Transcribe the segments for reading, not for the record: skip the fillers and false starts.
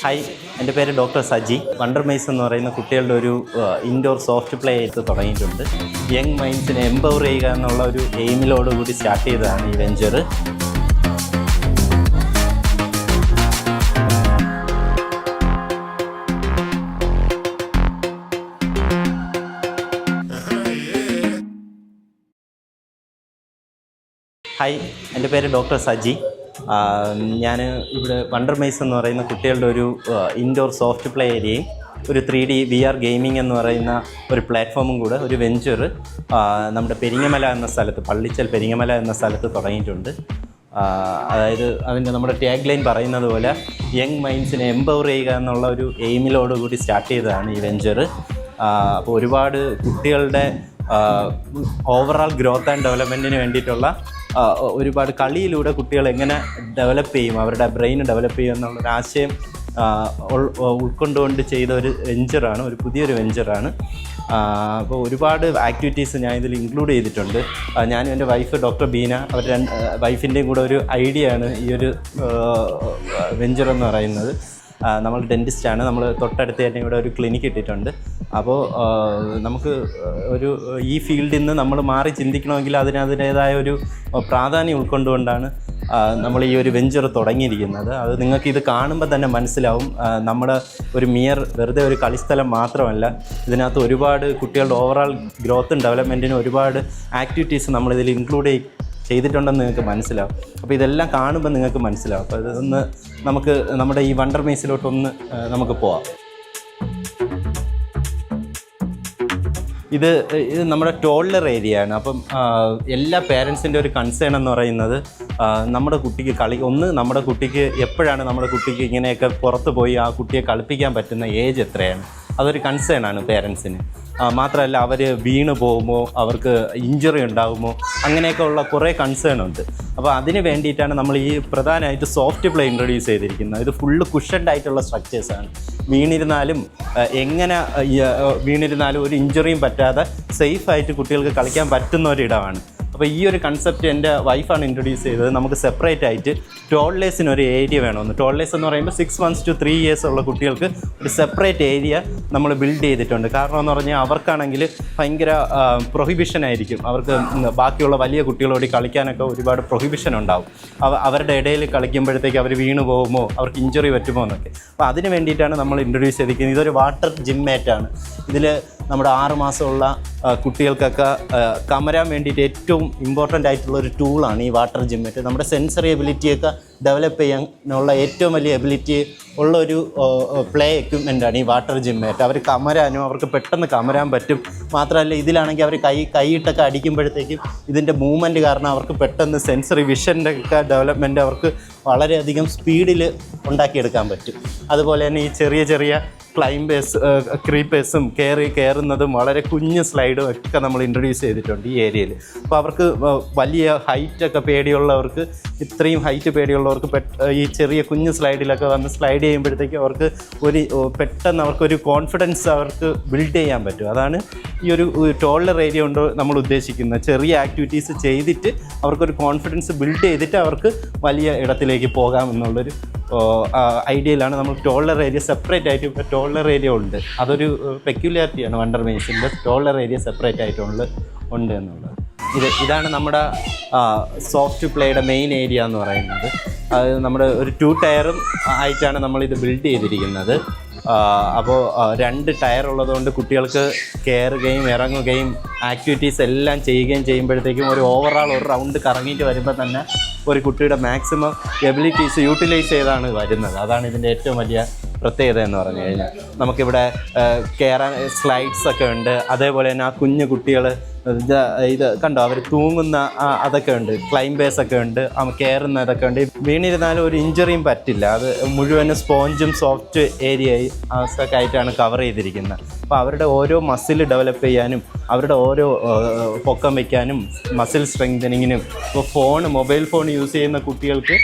Hi, എൻ്റെ പേര് doctor Saji. Wonder mice എന്ന് പറയുന്ന കുട്ടികളുടെ ഒരു ഇൻഡോർ സോഫ്റ്റ് പ്ലേ ആയിട്ട് തുടങ്ങിയിട്ടുണ്ട്. യങ് മൈൻഡ്സിനെ എംപവർ ചെയ്യുക എന്നുള്ള ഒരു എയിമിലോടുകൂടി സ്റ്റാർട്ട് ചെയ്തതാണ് ഈ വെഞ്ചർ. ഹായ്, എൻ്റെ പേര് ഡോക്ടർ സജി. ഞാൻ ഇവിടെ വണ്ടർ മൈസ് എന്ന് പറയുന്ന കുട്ടികളുടെ ഒരു ഇൻഡോർ സോഫ്റ്റ് പ്ലേ ഏരിയയും ഒരു 3D VR ഗെയിമിംഗ് എന്ന് പറയുന്ന ഒരു പ്ലാറ്റ്ഫോമും കൂടെ ഒരു വെഞ്ചർ നമ്മുടെ പെരിങ്ങമല എന്ന സ്ഥലത്ത്, പള്ളിച്ചൽ പെരിങ്ങമല എന്ന സ്ഥലത്ത് തുടങ്ങിയിട്ടുണ്ട്. അതായത് അതിൻ്റെ നമ്മുടെ ടാഗ് ലൈൻ പറയുന്നത് പോലെ യങ് മൈൻഡ്സിനെ എംപവർ ചെയ്യുക എന്നുള്ള ഒരു എയിമിലോടുകൂടി സ്റ്റാർട്ട് ചെയ്തതാണ് ഈ വെഞ്ചർ. അപ്പോൾ ഒരുപാട് കുട്ടികളുടെ ഓവറോൾ ഗ്രോത്ത് ആൻഡ് ഡെവലപ്മെൻറ്റിന് വേണ്ടിയിട്ടുള്ള ഒരുപാട് കളിയിലൂടെ കുട്ടികൾ എങ്ങനെ ഡെവലപ്പ് ചെയ്യും, അവരുടെ ബ്രെയിൻ ഡെവലപ്പ് ചെയ്യും എന്നുള്ളൊരു ആശയം ഉൾക്കൊണ്ടുകൊണ്ട് ചെയ്ത ഒരു വെഞ്ചറാണ്, ഒരു പുതിയൊരു വെഞ്ചറാണ്. അപ്പോൾ ഒരുപാട് ആക്ടിവിറ്റീസ് ഞാൻ ഇതിൽ ഇൻക്ലൂഡ് ചെയ്തിട്ടുണ്ട്. ഞാനും എൻ്റെ വൈഫ് ഡോക്ടർ ബീന, അവർ വൈഫിൻ്റെയും കൂടെ ഒരു ഐഡിയ ആണ് ഈ ഒരു വെഞ്ചർ എന്ന് പറയുന്നത്. നമ്മൾ ഡെൻറ്റിസ്റ്റാണ്, നമ്മൾ തൊട്ടടുത്ത് തന്നെ ഇവിടെ ഒരു ക്ലിനിക്ക് ഇട്ടിട്ടുണ്ട്. അപ്പോൾ നമുക്ക് ഈ ഫീൽഡിൽ നിന്ന് നമ്മൾ മാറി ചിന്തിക്കണമെങ്കിൽ അതിനതിൻ്റേതായ ഒരു പ്രാധാന്യം ഉൾക്കൊണ്ടുകൊണ്ടാണ് നമ്മൾ ഈ ഒരു വെഞ്ചർ തുടങ്ങിയിരിക്കുന്നത്. അത് നിങ്ങൾക്കിത് കാണുമ്പോൾ തന്നെ മനസ്സിലാവും. നമ്മുടെ ഒരു വെറുതെ ഒരു കളിസ്ഥലം മാത്രമല്ല, ഇതിനകത്ത് ഒരുപാട് കുട്ടികളുടെ ഓവറോൾ ഗ്രോത്തും ഡെവലപ്മെൻറ്റിനും ഒരുപാട് ആക്ടിവിറ്റീസ് നമ്മളിതിൽ ഇൻക്ലൂഡ് ചെയ്തിട്ടുണ്ടെന്ന് നിങ്ങൾക്ക് മനസ്സിലാവും. അപ്പോൾ ഇതെല്ലാം കാണുമ്പോൾ നിങ്ങൾക്ക് മനസ്സിലാവും. അപ്പോൾ ഇതൊന്ന് നമുക്ക് നമ്മുടെ ഈ വണ്ടർ മൈസിലോട്ടൊന്ന് നമുക്ക് പോവാം. ഇത് നമ്മുടെ ടോൾഡർ ഏരിയയാണ്. അപ്പം എല്ലാ പേരൻസിൻ്റെ ഒരു കൺസേൺ എന്ന് പറയുന്നത് നമ്മുടെ കുട്ടിക്ക് നമ്മുടെ കുട്ടിക്ക് എപ്പോഴാണ് നമ്മുടെ കുട്ടിക്ക് ഇങ്ങനെയൊക്കെ പുറത്ത് പോയി ആ കുട്ടിയെ കളിപ്പിക്കാൻ പറ്റുന്ന ഏജ് എത്രയാണ്, അതൊരു കൺസേൺ ആണ് പേരൻസിന്. മാത്രമല്ല അവർ വീണ് പോകുമോ, അവർക്ക് ഇഞ്ചുറി ഉണ്ടാകുമോ, അങ്ങനെയൊക്കെ ഉള്ള കുറേ കൺസേൺ ഉണ്ട്. അപ്പോൾ അതിന് വേണ്ടിയിട്ടാണ് നമ്മൾ ഈ പ്രധാനമായിട്ട് സോഫ്റ്റ് പ്ലേ ഇൻട്രൊഡ്യൂസ് ചെയ്തിരിക്കുന്നത്. ഇത് ഫുള്ള് കുഷൻഡ് ആയിട്ടുള്ള സ്ട്രക്ചേഴ്സാണ്. വീണിരുന്നാലും ഒരു ഇഞ്ചുറിയും പറ്റാതെ സേഫായിട്ട് കുട്ടികൾക്ക് കളിക്കാൻ പറ്റുന്ന ഒരിടമാണ്. അപ്പോൾ ഈ ഒരു കൺസെപ്റ്റ് എൻ്റെ വൈഫാണ് ഇൻട്രൊഡ്യൂസ് ചെയ്തത്. നമുക്ക് സെപ്പറേറ്റ് ആയിട്ട് ടോൾഡേഴ്സിനൊരു ഏരിയ വേണമെന്ന്. ടോൾഡേഴ്സ് എന്ന് പറയുമ്പോൾ 6 months to 3 years ഉള്ള കുട്ടികൾക്ക് ഒരു സെപ്പറേറ്റ് ഏരിയ നമ്മൾ ബിൽഡ് ചെയ്തിട്ടുണ്ട്. കാരണം എന്ന് പറഞ്ഞാൽ അവർക്കാണെങ്കിൽ ഭയങ്കര പ്രൊഹിബിഷൻ ആയിരിക്കും. അവർക്ക് ബാക്കിയുള്ള വലിയ കുട്ടികളോട് കളിക്കാനൊക്കെ ഒരുപാട് പ്രൊഹിബിഷൻ ഉണ്ടാവും. അവരുടെ ഇടയിൽ കളിക്കുമ്പോഴത്തേക്ക് അവർ വീണ് പോകുമോ, അവർക്ക് ഇഞ്ചുറി പറ്റുമോ എന്നൊക്കെ. അപ്പോൾ അതിന് വേണ്ടിയിട്ടാണ് നമ്മൾ ഇൻട്രൊഡ്യൂസ് ചെയ്തിരിക്കുന്നത്. ഇതൊരു വാട്ടർ ജിം മാറ്റാണ്. ഇതിൽ നമ്മുടെ 6 മാസമുള്ള കുട്ടികൾക്കൊക്കെ കമരാൻ വേണ്ടിയിട്ട് ഏറ്റവും ഇമ്പോർട്ടൻ്റ് ആയിട്ടുള്ള ഒരു ടൂളാണ് ഈ വാട്ടർ ജിം മാറ്റ്. നമ്മുടെ സെൻസറി എബിലിറ്റിയൊക്കെ ഡെവലപ്പ് ചെയ്യാനുള്ള ഏറ്റവും വലിയ എബിലിറ്റി ഉള്ള ഒരു പ്ലേ എക്വിപ്മെൻ്റാണ് ഈ വാട്ടർ ജിം മാറ്റ്. അവർ അവർക്ക് പെട്ടെന്ന് കമരാൻ പറ്റും. മാത്രമല്ല ഇതിലാണെങ്കിൽ അവർ കൈയിട്ടൊക്കെ അടിക്കുമ്പോഴത്തേക്കും ഇതിൻ്റെ മൂവ്മെൻറ്റ് കാരണം അവർക്ക് പെട്ടെന്ന് സെൻസറി വിഷൻ്റെ ഒക്കെ ഡെവലപ്മെൻറ്റ് അവർക്ക് വളരെയധികം സ്പീഡിൽ ഉണ്ടാക്കിയെടുക്കാൻ പറ്റും. അതുപോലെ തന്നെ ഈ ചെറിയ ക്രീപ്പേഴ്സും കയറുന്നതും വളരെ കുഞ്ഞ് സ്ലൈഡും ഒക്കെ നമ്മൾ ഇൻട്രൊഡ്യൂസ് ചെയ്തിട്ടുണ്ട് ഈ ഏരിയയിൽ. അപ്പോൾ അവർക്ക് വലിയ ഹൈറ്റൊക്കെ പേടിയുള്ളവർക്ക്, ഇത്രയും ഹൈറ്റ് പേടിയുള്ളവർക്ക് ഈ ചെറിയ കുഞ്ഞ് സ്ലൈഡിലൊക്കെ വന്ന് സ്ലൈഡ് ചെയ്യുമ്പോഴത്തേക്ക് അവർക്ക് പെട്ടെന്ന് അവർക്കൊരു കോൺഫിഡൻസ് അവർക്ക് ബിൽഡ് ചെയ്യാൻ പറ്റും. അതാണ് ഈ ഒരു ടോളർ ഏരിയ കൊണ്ട് നമ്മൾ ഉദ്ദേശിക്കുന്നത്. ചെറിയ ആക്ടിവിറ്റീസ് ചെയ്തിട്ട് അവർക്കൊരു കോൺഫിഡൻസ് ബിൽഡ് ചെയ്തിട്ട് അവർക്ക് വലിയ ഇടത്തിലേക്ക് പോകാം എന്നുള്ളൊരു ഐഡിയയിലാണ് നമ്മൾ ടോളർ ഏരിയ സെപ്പറേറ്റ് ആയിട്ട്. ഇപ്പോൾ ടോളർ ഏരിയ ഉണ്ട്, അതൊരു പെക്യുലാരിറ്റിയാണ് വണ്ടർ മൈസിൻ്റെ. ടോളർ ഏരിയ സെപ്പറേറ്റ് ആയിട്ടുണ്ട് എന്നുള്ളത്. ഇതാണ് നമ്മുടെ സോഫ്റ്റ് പ്ലേയുടെ മെയിൻ ഏരിയ എന്ന് പറയുന്നത്. അത് നമ്മുടെ ഒരു 2 ടയറും ആയിട്ടാണ് നമ്മളിത് ബിൽഡ് ചെയ്തിരിക്കുന്നത്. അപ്പോൾ 2 ടയർ ഉള്ളതുകൊണ്ട് കുട്ടികൾക്ക് കയറുകയും ഇറങ്ങുകയും ആക്ടിവിറ്റീസ് എല്ലാം ചെയ്യുമ്പോഴത്തേക്കും ഒരു ഓവറോൾ ഒരു റൗണ്ട് കറങ്ങിയിട്ട് വരുമ്പോൾ തന്നെ ഒരു കുട്ടിയുടെ മാക്സിമം എബിലിറ്റീസ് യൂട്ടിലൈസ് ചെയ്താണ് വരുന്നത്. അതാണ് ഇതിൻ്റെ ഏറ്റവും വലിയ പ്രത്യേകത എന്ന് പറഞ്ഞു കഴിഞ്ഞാൽ. നമുക്കിവിടെ കയറാൻ സ്ലൈഡ്സൊക്കെ ഉണ്ട്. അതേപോലെ തന്നെ ആ കുഞ്ഞു കുട്ടികൾ ഇത് കണ്ടോ, അവർ തൂങ്ങുന്ന അതൊക്കെ ഉണ്ട്, ക്ലൈംബേഴ്സൊക്കെ ഉണ്ട്, കയറുന്നതൊക്കെ ഉണ്ട്. വീണിരുന്നാലും ഒരു ഇഞ്ചുറിയും പറ്റില്ല. അത് മുഴുവനും സ്പോഞ്ചും സോഫ്റ്റ് ഏരിയയും ഒക്കെ ആയിട്ടാണ് കവർ ചെയ്തിരിക്കുന്നത്. അപ്പോൾ അവരുടെ ഓരോ മസിൽ ഡെവലപ്പ് ചെയ്യാനും അവരുടെ ഓരോ പൊക്കം വയ്ക്കാനും മസിൽ സ്ട്രെങ്തനിങ്ങിനും. ഇപ്പോൾ മൊബൈൽ ഫോൺ യൂസ് ചെയ്യുന്ന കുട്ടികൾക്ക്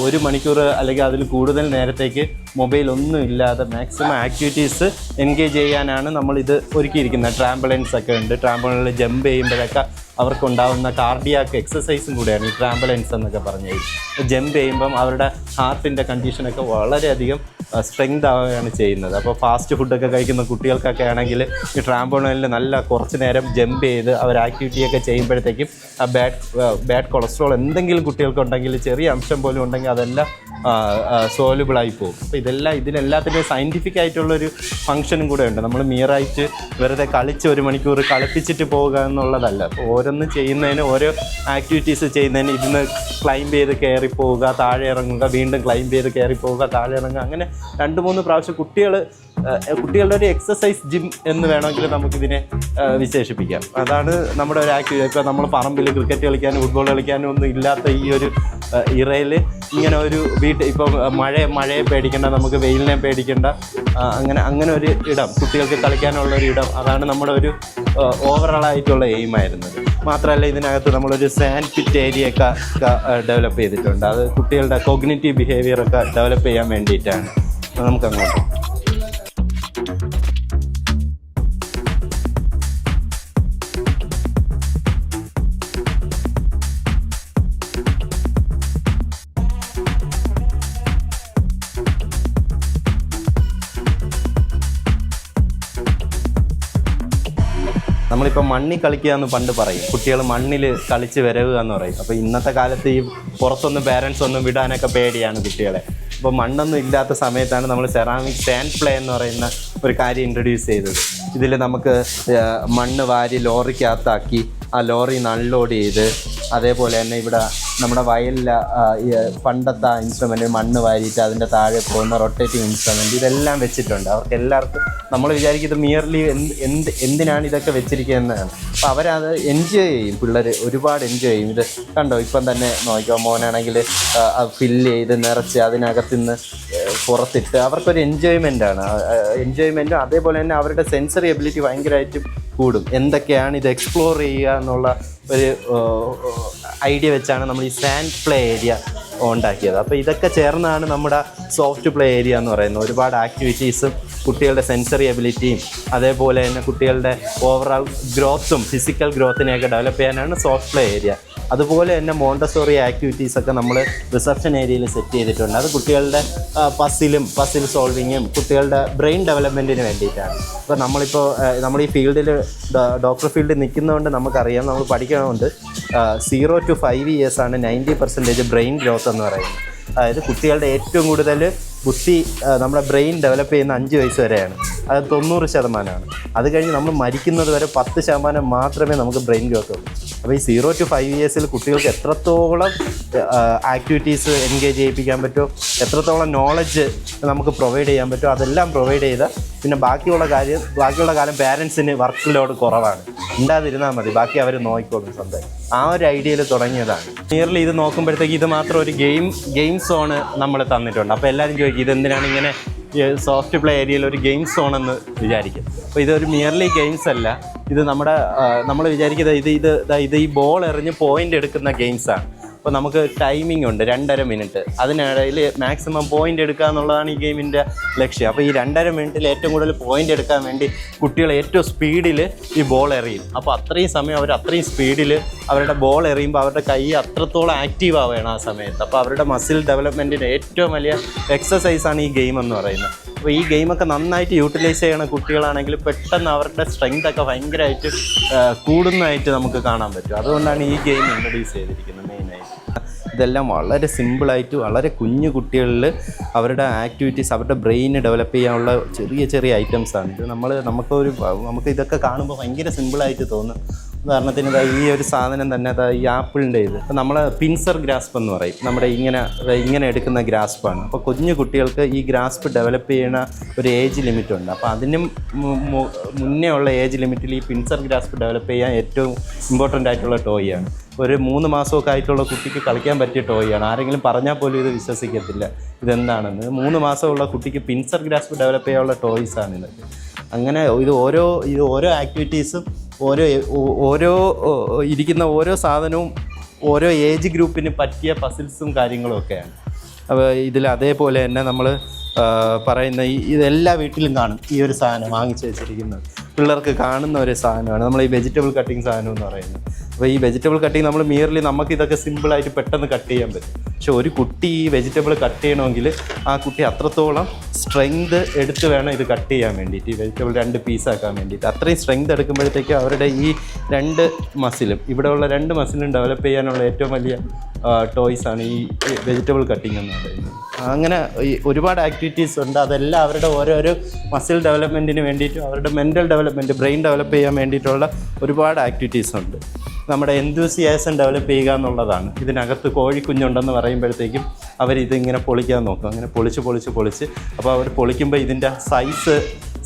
1 മണിക്കൂർ അല്ലെങ്കിൽ അതിൽ കൂടുതൽ നേരത്തേക്ക് മൊബൈൽ ഒന്നും ഇല്ലാതെ മാക്സിമം ആക്ടിവിറ്റീസ് എൻഗേജ് ചെയ്യാനാണ് നമ്മളിത് ഒരുക്കിയിരിക്കുന്നത്. ട്രാംബലൈൻസ് ഒക്കെ ഉണ്ട്. ട്രാംബലൈനിൽ ജമ്പ് ചെയ്യുമ്പോഴൊക്കെ അവർക്കുണ്ടാകുന്ന കാർഡിയാക്ക് എക്സസൈസും കൂടെയാണ് ഈ ട്രാംബലൻസ് എന്നൊക്കെ പറഞ്ഞു കഴിഞ്ഞാൽ. ജമ്പ് ചെയ്യുമ്പം അവരുടെ ഹാർട്ടിൻ്റെ കണ്ടീഷനൊക്കെ വളരെയധികം സ്ട്രെങ്ത് ആവുകയാണ് ചെയ്യുന്നത്. അപ്പോൾ ഫാസ്റ്റ് ഫുഡൊക്കെ കഴിക്കുന്ന കുട്ടികൾക്കൊക്കെ ആണെങ്കിൽ ഈ ട്രാംപോളിനിൽ നല്ല കുറച്ച് നേരം ജമ്പ് ചെയ്ത് അവർ ആക്ടിവിറ്റിയൊക്കെ ചെയ്യുമ്പോഴത്തേക്കും ആ ബാഡ് കൊളസ്ട്രോൾ എന്തെങ്കിലും കുട്ടികൾക്കുണ്ടെങ്കിൽ ചെറിയ അംശം പോലും ഉണ്ടെങ്കിൽ അതെല്ലാം സോലുബിളായി പോകും. അപ്പോൾ ഇതിനെല്ലാത്തിൻ്റെ സയൻറ്റിഫിക് ആയിട്ടുള്ളൊരു ഫങ്ഷനും കൂടെ ഉണ്ട്. നമ്മൾ മിയറായിട്ട് വെറുതെ കളിച്ച് 1 മണിക്കൂർ കളിപ്പിച്ചിട്ട് പോവുക എന്നുള്ളതല്ല. അപ്പോൾ ഓരോന്ന് ചെയ്യുന്നതിന്, ഓരോ ആക്ടിവിറ്റീസ് ചെയ്യുന്നതിന് ഇതിന് ക്ലൈംബ് ചെയ്ത് കയറി പോവുക, താഴെ ഇറങ്ങുക, വീണ്ടും ക്ലൈംബ് ചെയ്ത് കയറി പോവുക, താഴെ ഇറങ്ങുക, അങ്ങനെ 2-3 പ്രാവശ്യം കുട്ടികളുടെ ഒരു എക്സസൈസ് ജിം എന്ന് വേണമെങ്കിൽ നമുക്കിതിനെ വിശേഷിപ്പിക്കാം. അതാണ് നമ്മുടെ ഒരു ആക്ടിവിറ്റി. ഇപ്പോൾ നമ്മൾ പറമ്പിൽ ക്രിക്കറ്റ് കളിക്കാനും ഫുട്ബോൾ കളിക്കാനും ഒന്നും ഇല്ലാത്ത ഈ ഒരു ഇറയിൽ ഇങ്ങനെ ഒരു ഇപ്പം മഴയെ പേടിക്കേണ്ട, നമുക്ക് വെയിലിനെ പേടിക്കേണ്ട, അങ്ങനെ ഒരു ഇടം, കുട്ടികൾക്ക് കളിക്കാനുള്ളൊരു ഇടം, അതാണ് നമ്മുടെ ഒരു ഓവറോളായിട്ടുള്ള എയിമായിരുന്നത്. മാത്രമല്ല ഇതിനകത്ത് നമ്മളൊരു സാൻഡ് പിറ്റ് ഏരിയ ഒക്കെ ഡെവലപ്പ് ചെയ്തിട്ടുണ്ട്. അത് കുട്ടികളുടെ കോഗ്നിറ്റീവ് ബിഹേവിയറൊക്കെ ഡെവലപ്പ് ചെയ്യാൻ വേണ്ടിയിട്ടാണ്. നമുക്കങ്ങോട്ട് നമ്മളിപ്പോൾ മണ്ണിൽ കളിക്കുക എന്ന് പണ്ട് പറയും, കുട്ടികൾ മണ്ണിൽ കളിച്ച് വരവുക എന്ന് പറയും. അപ്പോൾ ഇന്നത്തെ കാലത്ത് ഈ പുറത്തൊന്നും പാരൻസ് ഒന്നും വിടാനൊക്കെ പേടിയാണ് കുട്ടികളെ. അപ്പോൾ മണ്ണൊന്നും ഇല്ലാത്ത സമയത്താണ് നമ്മൾ സെറാമിക് സാൻഡ് പ്ലേ എന്ന് പറയുന്ന ഒരു കാര്യം ഇൻട്രൊഡ്യൂസ് ചെയ്തത്. ഇതിൽ നമുക്ക് മണ്ണ് വാരി ലോറിക്കകത്താക്കി ആ ലോറി അൺലോഡ് ചെയ്ത്, അതേപോലെ തന്നെ ഇവിടെ നമ്മുടെ വയലിൽ പണ്ടത്തെ ഇൻസ്ട്രുമെൻറ്റ് മണ്ണ് വാരിയിട്ട് അതിൻ്റെ താഴെ പോകുന്ന റൊട്ടേറ്റിംഗ് ഇൻസ്ട്രുമെൻറ്റ് ഇതെല്ലാം വെച്ചിട്ടുണ്ട്. അവർക്ക് എല്ലാവർക്കും നമ്മൾ വിചാരിക്കുന്നത് മിയർലി എന്തിനാണ് ഇതൊക്കെ വെച്ചിരിക്കുന്നതെന്നാണ്. അപ്പോൾ അവരത് എൻജോയ് ചെയ്യും, പിള്ളേർ ഒരുപാട് എൻജോയ് ചെയ്യും. ഇത് കണ്ടോ, ഇപ്പം തന്നെ നോക്കിയോ, മോനാണെങ്കിൽ ഫില്ല് ചെയ്ത് നിറച്ച് അതിനകത്തുനിന്ന് പുറത്തിട്ട് അവർക്കൊരു എൻജോയ്മെൻറ്റാണ്. എൻജോയ്മെൻറ്റും അതേപോലെ തന്നെ അവരുടെ സെൻസറി എബിലിറ്റി ഭയങ്കരമായിട്ടും കൂടും. എന്തൊക്കെയാണ് ഇത് എക്സ്പ്ലോർ ചെയ്യുക എന്നുള്ള ഒരു ഐഡിയ വെച്ചാണ് നമ്മൾ ഈ സാൻഡ് പ്ലേ ഏരിയ ഉണ്ടാക്കിയത്. അപ്പോൾ ഇതൊക്കെ ചേർന്നാണ് നമ്മുടെ സോഫ്റ്റ് പ്ലേ ഏരിയ എന്ന് പറയുന്നത്. ഒരുപാട് ആക്ടിവിറ്റീസും കുട്ടികളുടെ സെൻസറി എബിലിറ്റിയും അതേപോലെ തന്നെ കുട്ടികളുടെ ഓവറോൾ ഗ്രോത്തും ഫിസിക്കൽ ഗ്രോത്തിനെയൊക്കെ ഡെവലപ്പ് ചെയ്യാനാണ് സോഫ്റ്റ് പ്ലേ ഏരിയ. അതുപോലെ തന്നെ മോണ്ടസോറി ആക്ടിവിറ്റീസൊക്കെ നമ്മൾ റിസപ്ഷൻ ഏരിയയിൽ സെറ്റ് ചെയ്തിട്ടുണ്ട്. അത് കുട്ടികളുടെ പസിൽ സോൾവിങ്ങും കുട്ടികളുടെ ബ്രെയിൻ ഡെവലപ്മെൻറ്റിന് വേണ്ടിയിട്ടാണ്. ഇപ്പോൾ നമ്മൾ ഈ ഫീൽഡിൽ ഡോക്ടർ ഫീൽഡിൽ നിൽക്കുന്നതുകൊണ്ട് നമുക്കറിയാം, നമ്മൾ പഠിക്കണമുണ്ട് 0 to 5 years ആണ് 90% ബ്രെയിൻ ഗ്രോത്ത് എന്ന് പറയുന്നത്. അതായത് കുട്ടികളുടെ ഏറ്റവും കൂടുതൽ ബുദ്ധി നമ്മുടെ ബ്രെയിൻ ഡെവലപ്പ് ചെയ്യുന്ന 5 വയസ്സ് വരെയാണ്. അത് 90%. അത് കഴിഞ്ഞ് നമ്മൾ മരിക്കുന്നത് വരെ 10% മാത്രമേ നമുക്ക് ബ്രെയിൻ ഗ്രോത്ത് ഉള്ളൂ. അപ്പോൾ ഈ 0 to 5 years കുട്ടികൾക്ക് എത്രത്തോളം ആക്ടിവിറ്റീസ് എൻഗേജ് ചെയ്യിപ്പിക്കാൻ പറ്റുമോ, എത്രത്തോളം നോളജ് നമുക്ക് പ്രൊവൈഡ് ചെയ്യാൻ പറ്റുമോ, അതെല്ലാം പ്രൊവൈഡ് ചെയ്താൽ പിന്നെ ബാക്കിയുള്ള കാലം പാരൻസിന് വർക്ക് ലോഡ് കുറവാണ്. ഉണ്ടാതിരുന്നാൽ മതി, ബാക്കി അവർ നോക്കിക്കോളും സ്വന്തം. ആ ഒരു ഐഡിയയിൽ തുടങ്ങിയതാണ്. നിയർലി ഇത് നോക്കുമ്പോഴത്തേക്ക് ഇത് മാത്രം ഒരു ഗെയിം സോണ് നമ്മൾ തന്നിട്ടുണ്ട്. അപ്പോൾ എല്ലാവരും ചോദിക്കും ഇതെന്തിനാണ് ഇങ്ങനെ സോഫ്റ്റ് പ്ലേ ഏരിയയിൽ ഒരു ഗെയിം സോണെന്ന് വിചാരിക്കും. അപ്പോൾ ഇതൊരു മിയർലി ഗെയിംസ് അല്ല, ഇത് നമ്മൾ വിചാരിക്കുന്നത് ഇത് ഈ ബോൾ എറിഞ്ഞ് പോയിൻ്റ് എടുക്കുന്ന ഗെയിംസാണ്. അപ്പോൾ നമുക്ക് ടൈമിംഗ് ഉണ്ട് 2.5 മിനിറ്റ്. അതിനിടയിൽ മാക്സിമം പോയിൻ്റ് എടുക്കുക എന്നുള്ളതാണ് ഈ ഗെയിമിൻ്റെ ലക്ഷ്യം. അപ്പോൾ ഈ 2.5 മിനിറ്റിൽ ഏറ്റവും കൂടുതൽ പോയിൻ്റ് എടുക്കാൻ വേണ്ടി കുട്ടികൾ ഏറ്റവും സ്പീഡിൽ ഈ ബോൾ എറിയും. അപ്പോൾ അത്രയും സമയം അവർ അത്രയും സ്പീഡിൽ അവരുടെ ബോൾ എറിയുമ്പോൾ അവരുടെ കൈ അത്രത്തോളം ആക്റ്റീവ് ആവുകയാണ് ആ സമയത്ത്. അപ്പോൾ അവരുടെ മസിൽ ഡെവലപ്മെൻറ്റിന് ഏറ്റവും വലിയ എക്സസൈസാണ് ഈ ഗെയിം എന്ന് പറയുന്നത്. അപ്പോൾ ഈ ഗെയിമൊക്കെ നന്നായിട്ട് യൂട്ടിലൈസ് ചെയ്യണ കുട്ടികളാണെങ്കിൽ പെട്ടെന്ന് അവരുടെ സ്ട്രെങ്ത് ഒക്കെ ഭയങ്കരമായിട്ട് കൂടുന്നതായിട്ട് നമുക്ക് കാണാൻ പറ്റും. അതുകൊണ്ടാണ് ഈ ഗെയിം ഇൻട്രൊഡ്യൂസ് ചെയ്തിരിക്കുന്നത് മെയിനായിട്ട്. ഇതെല്ലാം വളരെ സിമ്പിളായിട്ട് വളരെ കുഞ്ഞു കുട്ടികളിൽ അവരുടെ ആക്ടിവിറ്റീസ്, അവരുടെ ബ്രെയിന് ഡെവലപ്പ് ചെയ്യാനുള്ള ചെറിയ ഐറ്റംസാണ് ഇത്. നമുക്ക് ഇതൊക്കെ കാണുമ്പോൾ ഭയങ്കര സിമ്പിളായിട്ട് തോന്നും. ഉദാഹരണത്തിന് ഈ ഒരു സാധനം തന്നെ ഈ ആപ്പിളിൻ്റെ ഇത് നമ്മൾ പിൻസർ ഗ്രാസ്പ് എന്ന് പറയും. നമ്മുടെ ഇങ്ങനെ എടുക്കുന്ന ഗ്രാസ്പാണ്. അപ്പോൾ കുഞ്ഞു കുട്ടികൾക്ക് ഈ ഗ്രാസ്പ് ഡെവലപ്പ് ചെയ്യുന്ന ഒരു ഏജ് ലിമിറ്റുണ്ട്. അപ്പോൾ അതിനും മുന്നേ ഉള്ള ഏജ് ലിമിറ്റിൽ ഈ പിൻസർ ഗ്രാസ്പ് ഡെവലപ്പ് ചെയ്യാൻ ഏറ്റവും ഇമ്പോർട്ടൻ്റ് ആയിട്ടുള്ള ടോയാണ്. ഒരു 3 മാസമൊക്കെ ആയിട്ടുള്ള കുട്ടിക്ക് കളിക്കാൻ പറ്റിയ ടോയാണ്. ആരെങ്കിലും പറഞ്ഞാൽ പോലും ഇത് വിശ്വസിക്കത്തില്ല ഇതെന്താണെന്ന്. 3 മാസമുള്ള കുട്ടിക്ക് പിൻസർ ഗ്രാസ്പ് ഡെവലപ്പ് ചെയ്യാനുള്ള ടോയ്സാണ് ഇതൊക്കെ. അങ്ങനെ ഇത് ഓരോ ആക്ടിവിറ്റീസും ഓരോ ഇരിക്കുന്ന ഓരോ സാധനവും ഓരോ ഏജ് ഗ്രൂപ്പിന് പറ്റിയ പസിൽസും കാര്യങ്ങളും ഒക്കെയാണ്. അപ്പോൾ ഇതിൽ അതേപോലെ തന്നെ നമ്മൾ പറയുന്ന ഇതെല്ലാ വീട്ടിലും കാണും. ഈ ഒരു സാധനം വാങ്ങിച്ച് വെച്ചിരിക്കുന്നത് പിള്ളേർക്ക് കാണുന്ന ഒരു സാധനമാണ് നമ്മൾ ഈ വെജിറ്റബിൾ കട്ടിങ് സാധനം എന്ന് പറയുന്നത്. അപ്പോൾ ഈ വെജിറ്റബിൾ കട്ടിങ് നമ്മൾ മിയർലി നമുക്ക് ഇതൊക്കെ സിമ്പിളായിട്ട് പെട്ടെന്ന് കട്ട് ചെയ്യാൻ പറ്റും. പക്ഷെ ഒരു കുട്ടി ഈ വെജിറ്റബിൾ കട്ട് ചെയ്യണമെങ്കിൽ ആ കുട്ടി അത്രത്തോളം സ്ട്രെങ്ത് എടുത്ത് വേണം ഇത് കട്ട് ചെയ്യാൻ വേണ്ടിയിട്ട്, ഈ വെജിറ്റബിൾ 2 പീസാക്കാൻ വേണ്ടിയിട്ട്. അത്രയും സ്ട്രെങ്ത് എടുക്കുമ്പോഴത്തേക്ക് അവരുടെ ഈ 2 മസിലും ഇവിടെയുള്ള 2 മസിലും ഡെവലപ്പ് ചെയ്യാനുള്ള ഏറ്റവും വലിയ ടോയ്സാണ് ഈ വെജിറ്റബിൾ കട്ടിങ് എന്ന് പറയുന്നത്. അങ്ങനെ ഈ ഒരുപാട് ആക്ടിവിറ്റീസ് ഉണ്ട്. അതെല്ലാം അവരുടെ ഓരോരോ മസിൽ ഡെവലപ്മെൻറ്റിന് വേണ്ടിയിട്ടും അവരുടെ മെൻ്റൽ ഡെവലപ്മെൻറ്റ്, ബ്രെയിൻ ഡെവലപ്പ് ചെയ്യാൻ വേണ്ടിയിട്ടുള്ള ഒരുപാട് ആക്ടിവിറ്റീസ് ഉണ്ട്. നമ്മുടെ എന്തൂസിയാസം ഡെവലപ്പ് ചെയ്യുക എന്നുള്ളതാണ്. ഇതിനകത്ത് കോഴിക്കുഞ്ഞുണ്ടെന്ന് പറയുമ്പോഴത്തേക്കും അവരിതിങ്ങനെ പൊളിക്കാൻ നോക്കും. അങ്ങനെ പൊളിച്ച് അപ്പോൾ അവർ പൊളിക്കുമ്പോൾ ഇതിൻ്റെ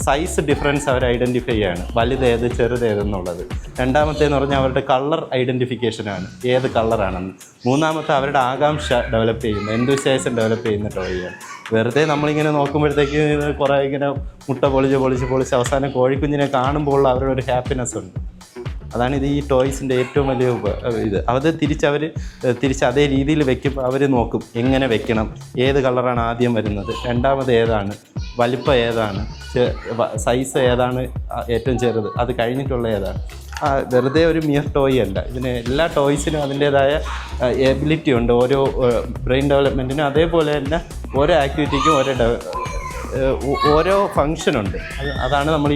സൈസ് ഡിഫറൻസ് അവർ ഐഡൻറ്റിഫൈ ചെയ്യാണ്, വലുതേത് ചെറുതേതെന്നുള്ളത്. രണ്ടാമത്തേന്ന് പറഞ്ഞാൽ അവരുടെ കളർ ഐഡൻറ്റിഫിക്കേഷനാണ്, ഏത് കളറാണെന്ന്. മൂന്നാമത്തെ അവരുടെ ആകാംക്ഷ ഡെവലപ്പ് ചെയ്യുന്ന, എന്തൂസിയാസം ഡെവലപ്പ് ചെയ്യുന്ന ടോയാണ്. വെറുതെ നമ്മളിങ്ങനെ നോക്കുമ്പോഴത്തേക്ക് കുറേ ഇങ്ങനെ മുട്ട പൊളിച്ച് അവസാനം കോഴിക്കുഞ്ഞിനെ കാണുമ്പോൾ ഉള്ള അവരുടെ ഒരു ഹാപ്പിനെസ് ഉണ്ട്. അതാണ് ഇത് ഈ ടോയ്സിൻ്റെ ഏറ്റവും വലിയ ഇത്. അത് തിരിച്ച് അതേ രീതിയിൽ വെക്കുമ്പോൾ അവർ നോക്കും എങ്ങനെ വെക്കണം, ഏത് കളറാണ് ആദ്യം വരുന്നത്, രണ്ടാമത് ഏതാണ്, വലിപ്പം ഏതാണ്, സൈസ് ഏതാണ് ഏറ്റവും ചെറുത്, അത് കഴിഞ്ഞിട്ടുള്ള ഏതാണ്. വെറുതെ ഒരു മിയർ ടോയ് അല്ല, ഇതിന് എല്ലാ ടോയ്സിനും അതിൻ്റേതായ എബിലിറ്റി ഉണ്ട്, ഓരോ ബ്രെയിൻ ഡെവലപ്മെൻറ്റിനും. അതേപോലെ തന്നെ ഓരോ ആക്ടിവിറ്റിക്കും ഓരോ ഫങ്ഷനുണ്ട്. അതാണ് നമ്മൾ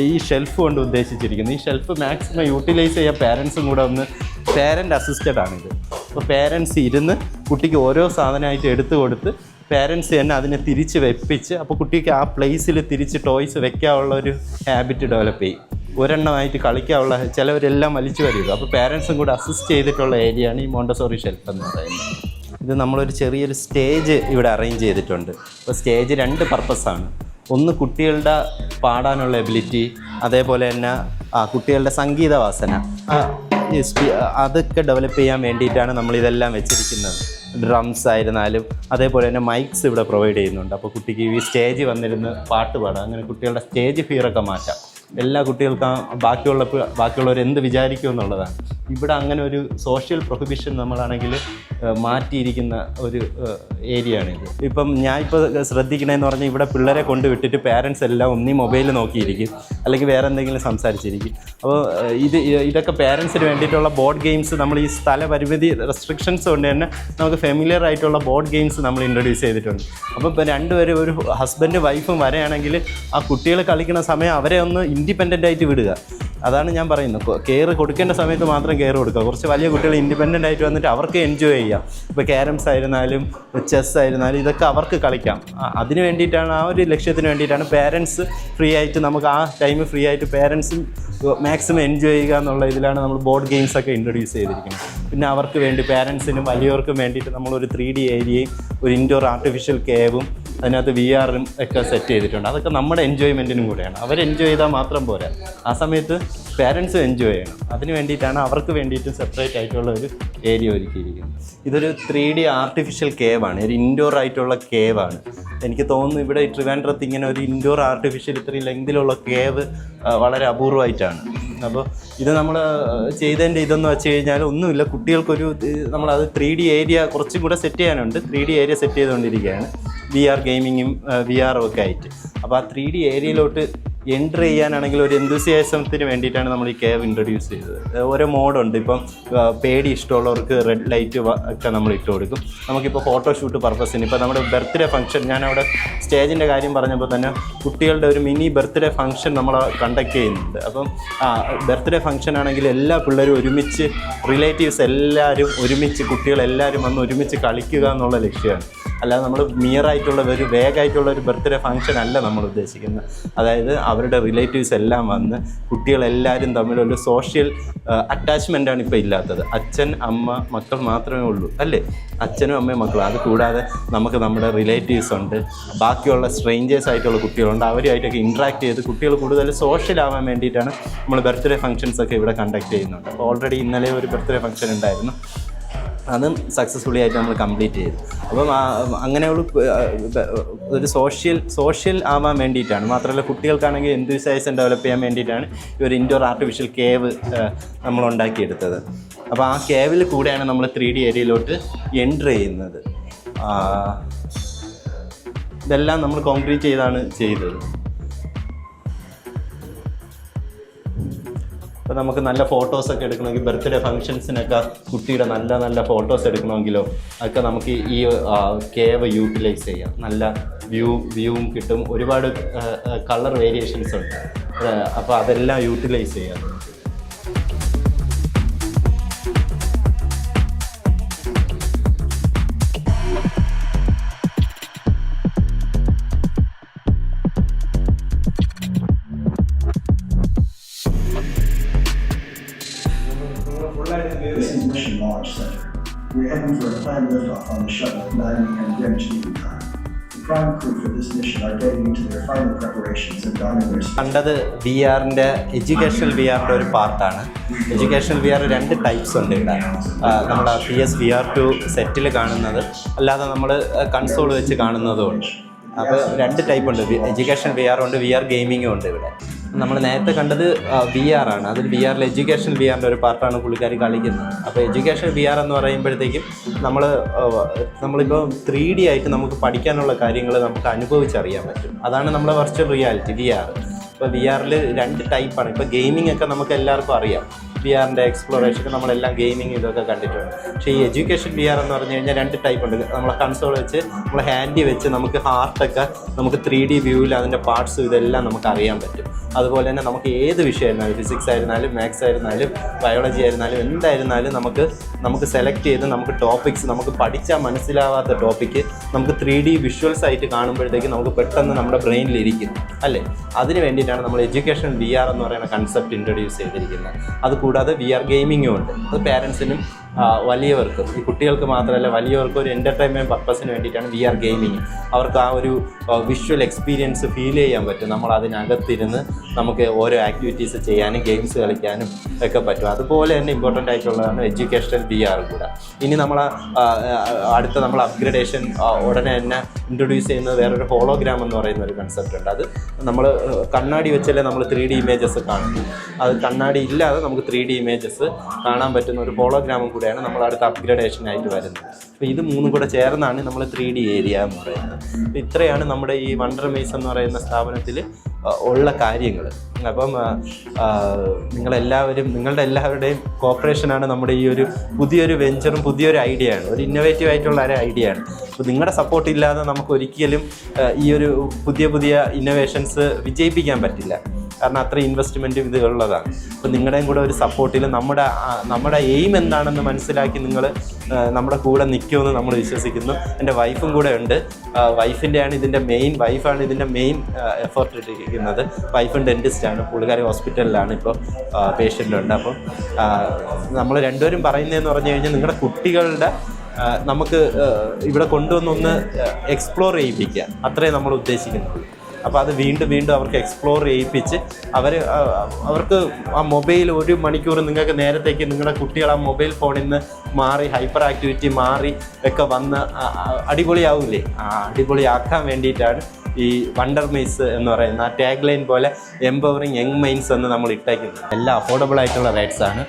ഈ ഷെൽഫ് കൊണ്ട് ഉദ്ദേശിച്ചിരിക്കുന്നത്. ഈ ഷെൽഫ് മാക്സിമം യൂട്ടിലൈസ് ചെയ്യാൻ പേരൻസും കൂടെ പേരൻ്റ് അസിസ്റ്റഡ് ആണിത്. അപ്പോൾ പേരൻസ് ഇരുന്ന് കുട്ടിക്ക് ഓരോ സാധനമായിട്ട് എടുത്തു കൊടുത്ത് പേരൻസ് തന്നെ അതിനെ തിരിച്ച് വെപ്പിച്ച്, അപ്പോൾ കുട്ടിക്ക് ആ പ്ലേസിൽ തിരിച്ച് ടോയ്സ് വെക്കാനുള്ള ഒരു ഹാബിറ്റ് ഡെവലപ്പ് ചെയ്യും. ഒരെണ്ണമായിട്ട് കളിക്കാനുള്ള, ചിലവരെല്ലാം വലിച്ചു വരിക. അപ്പോൾ പേരൻസും കൂടെ അസിസ്റ്റ് ചെയ്തിട്ടുള്ള ഏരിയയാണ് ഈ മോണ്ടസോറി ഷെൽഫ് എന്ന് പറയുന്നത്. ഇത് നമ്മളൊരു ചെറിയൊരു സ്റ്റേജ് ഇവിടെ അറേഞ്ച് ചെയ്തിട്ടുണ്ട്. അപ്പോൾ സ്റ്റേജ് 2 പർപ്പസാണ്. ഒന്ന് കുട്ടികളുടെ പാടാനുള്ള എബിലിറ്റി, അതേപോലെ തന്നെ കുട്ടികളുടെ സംഗീതവാസന, അതൊക്കെ ഡെവലപ്പ് ചെയ്യാൻ വേണ്ടിയിട്ടാണ് നമ്മളിതെല്ലാം വെച്ചിരിക്കുന്നത്. ഡ്രംസ് ആയിരുന്നാലും അതേപോലെ തന്നെ മൈക്സ് ഇവിടെ പ്രൊവൈഡ് ചെയ്യുന്നുണ്ട്. അപ്പോൾ കുട്ടിക്ക് ഈ സ്റ്റേജ് വന്നിരുന്ന് പാട്ട് പാടാം. അങ്ങനെ കുട്ടികളുടെ സ്റ്റേജ് ഫിയറൊക്കെ മാറ്റാം. എല്ലാ കുട്ടികൾക്കും ബാക്കിയുള്ളവർ എന്ത് വിചാരിക്കും എന്നുള്ളതാണ്. ഇവിടെ അങ്ങനെ ഒരു സോഷ്യൽ പ്രൊഹിബിഷൻ നമ്മളാണെങ്കിൽ മാറ്റിയിരിക്കുന്ന ഒരു ഏരിയയാണിത്. ഇപ്പം ഞാനിപ്പോൾ ശ്രദ്ധിക്കണമെന്ന് പറഞ്ഞാൽ ഇവിടെ പിള്ളേരെ കൊണ്ട് വിട്ടിട്ട് പേരൻസ് എല്ലാം ഒന്നീ മൊബൈൽ നോക്കിയിരിക്കും, അല്ലെങ്കിൽ വേറെ എന്തെങ്കിലും സംസാരിച്ചിരിക്കും. അപ്പോൾ ഇതൊക്കെ പേരൻസിന് വേണ്ടിയിട്ടുള്ള ബോർഡ് ഗെയിംസ്, നമ്മൾ ഈ സ്ഥല പരിമിതി റെസ്ട്രിക്ഷൻസ് കൊണ്ട് തന്നെ നമുക്ക് ഫെമിലിയർ ആയിട്ടുള്ള ബോർഡ് ഗെയിംസ് നമ്മൾ ഇൻട്രൊഡ്യൂസ് ചെയ്തിട്ടുണ്ട്. അപ്പോൾ ഇപ്പോൾ രണ്ടുപേരും, ഒരു ഹസ്ബൻഡ് വൈഫും വരെയാണെങ്കിൽ ആ കുട്ടികൾ കളിക്കുന്ന സമയം അവരെ ഒന്ന് ഇൻഡിപെൻഡൻ്റ് ആയിട്ട് വിടുക. അതാണ് ഞാൻ പറയുന്നത്. കെയർ കൊടുക്കേണ്ട സമയത്ത് മാത്രം കെയർ കൊടുക്കുക. കുറച്ച് വലിയ കുട്ടികൾ ഇൻഡിപെൻഡൻ്റ് ആയിട്ട് വന്നിട്ട് അവർക്ക് എൻജോയ് ചെയ്യാം. ഇപ്പോൾ ക്യാരംസ് ആയിരുന്നാലും ചെസ് ആയിരുന്നാലും ഇതൊക്കെ അവർക്ക് കളിക്കാം. അതിന് വേണ്ടിയിട്ടാണ്, ആ ഒരു ലക്ഷ്യത്തിന് വേണ്ടിയിട്ടാണ് പേരൻസ് ഫ്രീ ആയിട്ട്, നമുക്ക് ആ ടൈം ഫ്രീ ആയിട്ട് പേരൻസും മാക്സിമം എൻജോയ് ചെയ്യുക എന്നുള്ള ഇതിലാണ് നമ്മൾ ബോർഡ് ഗെയിംസൊക്കെ ഇൻട്രൊഡ്യൂസ് ചെയ്തിരിക്കുന്നത്. പിന്നെ അവർക്ക് വേണ്ടി, പേരൻസിനും വലിയവർക്കും വേണ്ടിയിട്ട് നമ്മളൊരു 3D ഏരിയയും ഒരു ഇൻഡോർ ആർട്ടിഫിഷ്യൽ കേവും അതിനകത്ത് VR-ഉം ഒക്കെ സെറ്റ് ചെയ്തിട്ടുണ്ട്. അതൊക്കെ നമ്മുടെ എൻജോയ്മെൻറ്റിനും കൂടെയാണ്. അവർ എൻജോയ് ചെയ്താൽ മാത്രം പോരാ, ആ സമയത്ത് പേരൻസും എൻജോയ് ചെയ്യണം. അതിന് വേണ്ടിയിട്ടാണ് അവർക്ക് വേണ്ടിയിട്ട് സെപ്പറേറ്റ് ആയിട്ടുള്ള ഒരു ഏരിയ ഒരുക്കിയിരിക്കുന്നത്. ഇതൊരു 3D ആർട്ടിഫിഷ്യൽ കേവാണ്, ഒരു ഇൻഡോർ ആയിട്ടുള്ള കേവാണ്. എനിക്ക് തോന്നുന്നു ഇവിടെ ട്രിവാൻഡ്രത്ത് ഇങ്ങനെ ഒരു ഇൻഡോർ ആർട്ടിഫിഷ്യൽ ഇത്രയും ലെങ്തിലുള്ള കേവ് വളരെ അപൂർവമായിട്ടാണ്. അപ്പോൾ ഇത് നമ്മൾ ചെയ്തതിൻ്റെ ഇതെന്ന് വെച്ച് കഴിഞ്ഞാൽ ഒന്നുമില്ല, കുട്ടികൾക്കൊരു നമ്മളത് 3D ഏരിയ കുറച്ചും കൂടെ സെറ്റ് ചെയ്യാനുണ്ട്. 3D ഏരിയ സെറ്റ് ചെയ്തുകൊണ്ടിരിക്കുകയാണ്, VR ഗെയിമിങ്ങും VR ഒക്കെ ആയിട്ട്. അപ്പോൾ ആ 3D ഏരിയയിലോട്ട് എൻ്റർ ചെയ്യാനാണെങ്കിൽ ഒരു എന്തൂസിയാസത്തിന് വേണ്ടിയിട്ടാണ് നമ്മൾ ഈ കേവ് ഇൻട്രൊഡ്യൂസ് ചെയ്തത്. ഓരോ മോഡുണ്ട്. ഇപ്പം പേടി ഇഷ്ടമുള്ളവർക്ക് റെഡ് ലൈറ്റ് ഒക്കെ നമ്മൾ ഇട്ട് കൊടുക്കും. നമുക്കിപ്പോൾ ഫോട്ടോഷൂട്ട് പർപ്പസിന്, ഇപ്പോൾ നമ്മുടെ ബർത്ത്ഡേ ഫംഗ്ഷൻ, ഞാനവിടെ സ്റ്റേജിൻ്റെ കാര്യം പറഞ്ഞപ്പോൾ തന്നെ കുട്ടികളുടെ ഒരു മിനി ബർത്ത്ഡേ ഫംഗ്ഷൻ നമ്മൾ കണ്ടക്ട് ചെയ്യുന്നുണ്ട്. അപ്പം ബർത്ത്ഡേ ഫംഗ്ഷൻ ആണെങ്കിൽ എല്ലാ പിള്ളേരും ഒരുമിച്ച്, റിലേറ്റീവ്സ് എല്ലാവരും ഒരുമിച്ച്, കുട്ടികളെല്ലാവരും വന്ന് ഒരുമിച്ച് കളിക്കുക എന്നുള്ള ലക്ഷ്യമാണ്. അല്ലാതെ നമ്മൾ മിയറായിട്ടുള്ള ഒരു വേഗമായിട്ടുള്ള ഒരു ബർത്ത്ഡേ ഫംഗ്ഷൻ അല്ല നമ്മൾ ഉദ്ദേശിക്കുന്നത്. അതായത് അവരുടെ റിലേറ്റീവ്സ് എല്ലാം വന്ന് കുട്ടികളെല്ലാവരും തമ്മിലൊരു സോഷ്യൽ അറ്റാച്ച്മെൻറ്റാണ് ഇപ്പോൾ ഇല്ലാത്തത്. അച്ഛൻ, അമ്മ, മക്കൾ മാത്രമേ ഉള്ളൂ, അല്ലേ? അച്ഛനും അമ്മയും മക്കളും. അത് കൂടാതെ നമുക്ക് നമ്മുടെ റിലേറ്റീവ്സ് ഉണ്ട്, ബാക്കിയുള്ള സ്ട്രേഞ്ചേഴ്സ് ആയിട്ടുള്ള കുട്ടികളുണ്ട്. അവരുമായിട്ടൊക്കെ ഇൻട്രാക്ട് ചെയ്ത് കുട്ടികൾ കൂടുതൽ സോഷ്യൽ ആവാൻ വേണ്ടിയിട്ടാണ് നമ്മൾ ബർത്ത്ഡേ ഫംഗ്ഷൻസൊക്കെ ഇവിടെ കണ്ടക്ട് ചെയ്യുന്നുണ്ട്. അപ്പോൾ ഓൾറെഡി ഇന്നലെ ഒരു ബർത്ത്ഡേ ഫംഗ്ഷൻ ഉണ്ടായിരുന്നു, അതും സക്സസ്ഫുള്ളി ആയിട്ട് നമ്മൾ കംപ്ലീറ്റ് ചെയ്തു. അപ്പം അങ്ങനെയുള്ള ഒരു സോഷ്യൽ ആവാൻ വേണ്ടിയിട്ടാണ്. മാത്രമല്ല കുട്ടികൾക്കാണെങ്കിൽ എന്തൂസിയാസം ഡെവലപ്പ് ചെയ്യാൻ വേണ്ടിയിട്ടാണ് ഈ ഒരു ഇൻഡോർ ആർട്ടിഫിഷ്യൽ കേവ് നമ്മൾ ഉണ്ടാക്കിയെടുത്തത്. അപ്പോൾ ആ കേവിൽ കൂടെയാണ് നമ്മൾ 3D ഏരിയയിലോട്ട് എൻ്റർ ചെയ്യുന്നത്. ഇതെല്ലാം നമ്മൾ കോൺക്രീറ്റ് ചെയ്താണ് ചെയ്തത്. അപ്പോൾ ഇപ്പം നമുക്ക് നല്ല ഫോട്ടോസൊക്കെ എടുക്കണമെങ്കിൽ ബർത്ത്ഡേ ഫംഗ്ഷൻസിനൊക്കെ കുട്ടിയുടെ നല്ല നല്ല ഫോട്ടോസ് എടുക്കണമെങ്കിലോ ഒക്കെ നമുക്ക് ഈ കേവ് യൂട്ടിലൈസ് ചെയ്യാം. നല്ല വ്യൂവും കിട്ടും, ഒരുപാട് കളർ വേരിയേഷൻസ് ഉണ്ട്. അപ്പോൾ അതെല്ലാം യൂട്ടിലൈസ് ചെയ്യാം. This is Mission Launch Center. We're heading for a planned liftoff on the shuttle at 9 a.m. Greenwich Mean Time. The prime crew for this mission are getting into their final preparations and donning their... കണ്ടത് VR-ൻ്റെ educational VR-ൻ്റെ ഒരു പാർട്ടാണ്. Educational VR 2 types ഉണ്ട് ഇവിടെ. നമ്മൾ PS VR2 സെറ്റിൽ കാണുന്നത് അല്ലാതെ നമ്മൾ console വെച്ച് കാണുന്നതും ഉണ്ട്. അപ്പോൾ 2 ടൈപ്പ് ഉണ്ട്. എഡ്യൂക്കേഷൻ VR ഉണ്ട്, VR ഗെയിമിങ്ങും ഉണ്ട് ഇവിടെ. നമ്മൾ നേരത്തെ കണ്ടത് VR ആണ്. അതിൽ VR-ൽ എഡ്യൂക്കേഷൻ VR-ൻ്റെ ഒരു പാർട്ടാണ് പുള്ളിക്കാരി കളിക്കുന്നത്. അപ്പോൾ എഡ്യൂക്കേഷൻ VR എന്ന് പറയുമ്പോഴത്തേക്കും നമ്മളിപ്പോൾ 3D ആയിട്ട് നമുക്ക് പഠിക്കാനുള്ള കാര്യങ്ങൾ നമുക്ക് അനുഭവിച്ചറിയാൻ പറ്റും. അതാണ് നമ്മുടെ വെർച്വൽ റിയാലിറ്റി VR. ഇപ്പോൾ VR-ൽ 2 ടൈപ്പാണ്. ഇപ്പോൾ ഗെയിമിംഗ് ഒക്കെ നമുക്ക് എല്ലാവർക്കും അറിയാം. VR-ൻ്റെ എക്സ്പ്ലോറേഷൻ നമ്മളെല്ലാം ഗെയിമിങ് ഇതൊക്കെ കണ്ടിട്ടുണ്ട്. പക്ഷേ ഈ എഡ്യൂക്കേഷൻ VR എന്ന് പറഞ്ഞു കഴിഞ്ഞാൽ 2 ടൈപ്പ് ഉണ്ട്. നമ്മളെ കൺസോൾ വെച്ച് നമ്മൾ ഹാൻഡി വെച്ച് നമുക്ക് ഹാർട്ടൊക്കെ നമുക്ക് 3D വ്യൂവിൽ അതിൻ്റെ പാർട്സും ഇതെല്ലാം നമുക്ക് അറിയാൻ പറ്റും. അതുപോലെ തന്നെ നമുക്ക് ഏത് വിഷയമായിരുന്നാലും, ഫിസിക്സ് ആയിരുന്നാലും മാത്സ് ആയിരുന്നാലും ബയോളജി ആയിരുന്നാലും എന്തായിരുന്നാലും നമുക്ക് സെലക്ട് ചെയ്ത് നമുക്ക് ടോപ്പിക്സ്, നമുക്ക് പഠിച്ചാൽ മനസ്സിലാവാത്ത ടോപ്പിക്ക് നമുക്ക് 3D വിഷ്വൽസ് ആയിട്ട് കാണുമ്പോഴത്തേക്ക് നമുക്ക് പെട്ടെന്ന് നമ്മുടെ ബ്രെയിനിലിരിക്കും അല്ലേ. അതിന് വേണ്ടിയിട്ടാണ് നമ്മൾ എഡ്യൂക്കേഷൻ VR എന്ന് പറയുന്ന കൺസെപ്റ്റ് ഇൻട്രൊഡ്യൂസ് ചെയ്തിരിക്കുന്നത്. അതുകൂടാതെ VR ഗെയിമിങ്ങും ഉണ്ട്. അത് പാരൻസിനും വലിയവർക്കും, ഈ കുട്ടികൾക്ക് മാത്രമല്ല വലിയവർക്കും ഒരു എൻ്റർടൈൻമെൻറ്റ് പർപ്പസിന് വേണ്ടിയിട്ടാണ് VR ഗെയിമിങ്. അവർക്ക് ആ ഒരു വിഷ്വൽ എക്സ്പീരിയൻസ് ഫീൽ ചെയ്യാൻ പറ്റും. നമ്മൾ അതിനകത്തിരുന്ന് നമുക്ക് ഓരോ ആക്ടിവിറ്റീസ് ചെയ്യാനും ഗെയിംസ് കളിക്കാനും ഒക്കെ പറ്റും. അതുപോലെ തന്നെ ഇമ്പോർട്ടൻ്റ് ആയിട്ടുള്ളതാണ് എഡ്യൂക്കേഷണൽ VR കൂടെ. ഇനി നമ്മൾ നമ്മൾ അപ്ഗ്രഡേഷൻ ഉടനെ തന്നെ ഇൻട്രൊഡ്യൂസ് ചെയ്യുന്നത് വേറൊരു ഹോളോഗ്രാം എന്ന് പറയുന്ന ഒരു കൺസെപ്റ്റ് ഉണ്ട്. അത് നമ്മൾ കണ്ണാടി വെച്ചല്ലേ നമ്മൾ 3D ഇമേജസ് കാണുന്നു. അത് കണ്ണാടി ഇല്ലാതെ നമുക്ക് 3D ഇമേജസ് കാണാൻ പറ്റുന്ന ഒരു ഹോളോഗ്രാമും കൂടെയാണ് നമ്മൾ അടുത്ത അപ്ഗ്രഡേഷനായിട്ട് വരുന്നത്. അപ്പോൾ ഇത് 3 കൂടെ ചേർന്നാണ് നമ്മൾ 3D ഏരിയ എന്ന് പറയുന്നത്. അപ്പോൾ ഇത്രയാണ് നമ്മുടെ ഈ വണ്ടർ മെയ്സ് എന്ന് പറയുന്ന സ്ഥാപനത്തിൽ ഉള്ള കാര്യങ്ങൾ. അപ്പം നിങ്ങളുടെ എല്ലാവരുടെയും കോപ്പറേഷനാണ് നമ്മുടെ ഈ ഒരു പുതിയൊരു വെഞ്ചറും പുതിയൊരു ഐഡിയയാണ്, ഒരു ഇന്നോവേറ്റീവ് ആയിട്ടുള്ള ഒരു ഐഡിയയാണ്. അപ്പോൾ നിങ്ങളുടെ സപ്പോർട്ട് ഇല്ലാതെ നമുക്ക് ഒരിക്കലും ഈ ഒരു പുതിയ ഇന്നോവേഷൻസ് വിജയിപ്പിക്കാൻ പറ്റില്ല. കാരണം അത്ര ഇൻവെസ്റ്റ്മെൻറ്റും ഇതുള്ളതാണ്. അപ്പോൾ നിങ്ങളുടെയും കൂടെ ഒരു സപ്പോർട്ടിൽ നമ്മുടെ എയിം എന്താണെന്ന് മനസ്സിലാക്കി നിങ്ങൾ നമ്മുടെ കൂടെ നിൽക്കുമെന്ന് നമ്മൾ വിശ്വസിക്കുന്നു. എൻ്റെ വൈഫും കൂടെ ഉണ്ട്. വൈഫാണ് ഇതിൻ്റെ മെയിൻ എഫേർട്ട് ഇട്ടിരിക്കുന്നത്. വൈഫും ഡെൻറ്റിസ്റ്റാണ്. പുള്ളിക്കാരി ഹോസ്പിറ്റലിലാണ്, ഇപ്പോൾ പേഷ്യൻ്റ് ഉണ്ട്. അപ്പം നമ്മൾ രണ്ടുപേരും പറയുന്നതെന്ന് പറഞ്ഞു കഴിഞ്ഞാൽ നിങ്ങളുടെ കുട്ടികളുടെ നമുക്ക് ഇവിടെ കൊണ്ടുവന്നൊന്ന് എക്സ്പ്ലോർ ചെയ്യിപ്പിക്കുക, അത്രേ നമ്മൾ ഉദ്ദേശിക്കുന്നത്. അപ്പോൾ അത് വീണ്ടും അവർക്ക് എക്സ്പ്ലോർ ചെയ്യിപ്പിച്ച് അവർക്ക് ആ മൊബൈൽ 1 മണിക്കൂർ നിങ്ങൾക്ക് നേരത്തേക്ക് നിങ്ങളുടെ കുട്ടികൾ ആ മൊബൈൽ ഫോണിൽ നിന്ന് മാറി ഹൈപ്പർ ആക്ടിവിറ്റി മാറി ഒക്കെ വന്ന് അടിപൊളിയാവില്ലേ, അടിപൊളിയാക്കാൻ വേണ്ടിയിട്ടാണ് ഈ വണ്ടർ മെയ്സ് എന്ന് പറയുന്ന ആ ടാഗ് ലൈൻ പോലെ എംപവറിങ് യങ് മൈൻഡ്സ് എന്ന് നമ്മൾ ഇട്ടേക്കുന്നത്. എല്ലാം അഫോർഡബിൾ ആയിട്ടുള്ള റേറ്റ്സാണ്.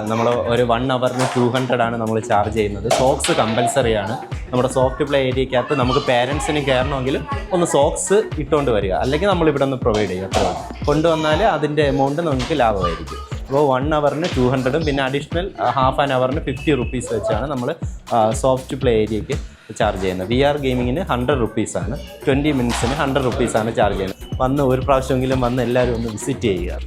നമ്മൾ ഒരു 1 ഹവറിന് 200 ആണ് നമ്മൾ ചാർജ് ചെയ്യുന്നത്. സോക്സ് കമ്പൽസറി ആണ്. നമ്മുടെ സോഫ്റ്റ് പ്ലേ ഏരിയക്കകത്ത് നമുക്ക് പേരൻസിന് കയറണമെങ്കിൽ ഒന്ന് സോക്സ് ഇട്ടുകൊണ്ട് വരിക, അല്ലെങ്കിൽ നമ്മൾ ഇവിടെ നിന്ന് പ്രൊവൈഡ് ചെയ്യും. അത്ര കൊണ്ടുവന്നാൽ അതിൻ്റെ എമൗണ്ട് നമുക്ക് ലാഭമായിരിക്കും. അപ്പോൾ 1 ഹവറിന് 200 പിന്നെ അഡീഷണൽ ഹാഫ് ആൻ ഹവറിന് 50 റുപ്പീസ് വെച്ചാണ് നമ്മൾ സോഫ്റ്റ് പ്ലേ ഏരിയയ്ക്ക് ചാർജ് ചെയ്യുന്നത്. VR ഗെയിമിങ്ങിന് 100 റുപ്പീസാണ്. 20 മിനിറ്റ്സിന് 100 റുപ്പീസാണ് ചാർജ് ചെയ്യുന്നത്. ഒരു പ്രാവശ്യമെങ്കിലും വന്ന് എല്ലാവരും ഒന്ന് വിസിറ്റ് ചെയ്യുക.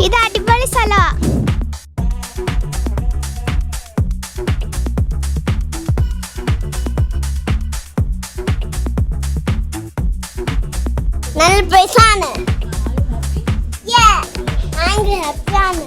ഇത് അടിപൊളി സ്ഥലമാണ്. നല്ല പ്ലേസാണ്. ഭയങ്കര ഹാപ്പിയാണ്.